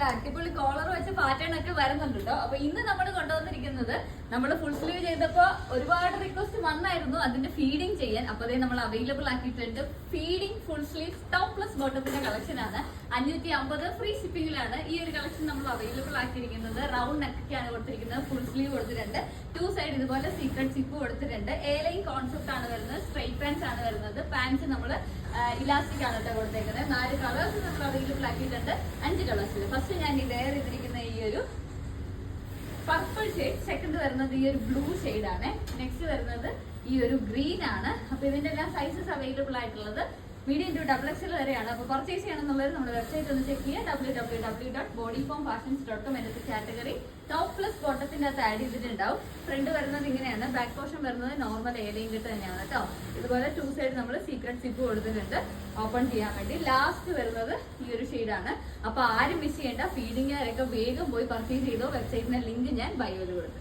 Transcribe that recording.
നല്ല അടിപൊളി കോളർ വെച്ച പാറ്റേൺ ഒക്കെ വരുന്നുണ്ട് കേട്ടോ. അപ്പൊ ഇന്ന് നമ്മൾ കൊണ്ടുവന്നിരിക്കുന്നത് നമ്മൾ ഫുൾ സ്ലീവ് ചെയ്തപ്പോ ഒരുപാട് റിക്വസ്റ്റ് വന്നായിരുന്നു അതിന്റെ ഫീഡിങ് ചെയ്യാൻ. അപ്പൊ അതേ നമ്മൾ അവൈലബിൾ ആക്കിയിട്ടുണ്ട്. Feeding full sleeve top plus ബോട്ടത്തിന്റെ കളക്ഷൻ ആണ്. 550 ഫ്രീ ഷിപ്പിംഗിലാണ് ഈ ഒരു കളക്ഷൻ നമ്മൾ അവൈലബിൾ ആക്കിയിരിക്കുന്നത്. റൗണ്ട് നെക്കൊക്കെയാണ് കൊടുത്തിരിക്കുന്നത്. ഫുൾ സ്ലീവ് കൊടുത്തിട്ടുണ്ട്. 2 സൈഡ് ഇതുപോലെ സീക്രട്ട് സിപ്പ് കൊടുത്തിട്ടുണ്ട്. എ ലൈൻ കോൺസെപ്റ്റ് ആണ് വരുന്നത്. സ്ട്രൈറ്റ് പാൻസ് ആണ് വരുന്നത്. പാൻസ് നമ്മൾ ഇലാസ്റ്റിക് ആണ് കേട്ടോ കൊടുത്തേക്കുന്നത്. 4 കളേഴ്സ് നമ്മൾ അവൈലബിൾ ആക്കിയിട്ടുണ്ട്. 5 കളേഴ്സിൽ ഫസ്റ്റ് ഞാൻ ഈ വെയർ ചെയ്തിരിക്കുന്ന ഈ ഒരു പർപ്പിൾ ഷെയ്ഡ്, സെക്കൻഡ് വരുന്നത് ഈ ഒരു ബ്ലൂ ഷെയ്ഡ് ആണ്, നെക്സ്റ്റ് വരുന്നത് ഈ ഒരു ഗ്രീൻ ആണ്. അപ്പൊ ഇതിന്റെ എല്ലാം സൈസസ് അവൈലബിൾ ആയിട്ടുള്ളത് മീഡിയം ടു XXL വരെയാണ്. അപ്പോൾ പർച്ചേസ് ചെയ്യണമെന്നുള്ളത് നമ്മുടെ വെബ്സൈറ്റ് ഒന്ന് ചെക്ക് ചെയ്യുക. www.bodyformfashions.com എന്നൊരു കാറ്റഗറി ടോപ്പ് പ്ലസ് ബോട്ടത്തിന്റെ അകത്ത് ആഡ് ചെയ്തിട്ടുണ്ടാവും. ഫ്രണ്ട് വരുന്നത് ഇങ്ങനെയാണ്. ബാക്ക് പോർഷൻ വരുന്നത് നോർമൽ എയർലൈൻ കിട്ട് തന്നെയാണ് കേട്ടോ. ഇതുപോലെ 2 സൈഡ് നമ്മൾ സീക്രട്ട് സിപ്പ് കൊടുത്തിട്ടുണ്ട് ഓപ്പൺ ചെയ്യാൻ വേണ്ടി. ലാസ്റ്റ് വരുന്നത് ഈ ഒരു ഷെയ്ഡാണ്. അപ്പൊ ആരും മിസ് ചെയ്യേണ്ട. ഫീഡിംഗുകാരൊക്കെ വേഗം പോയി പർച്ചേസ് ചെയ്തോ. വെബ്സൈറ്റിന്റെ ലിങ്ക് ഞാൻ ബയോയിൽ കൊടുത്തു.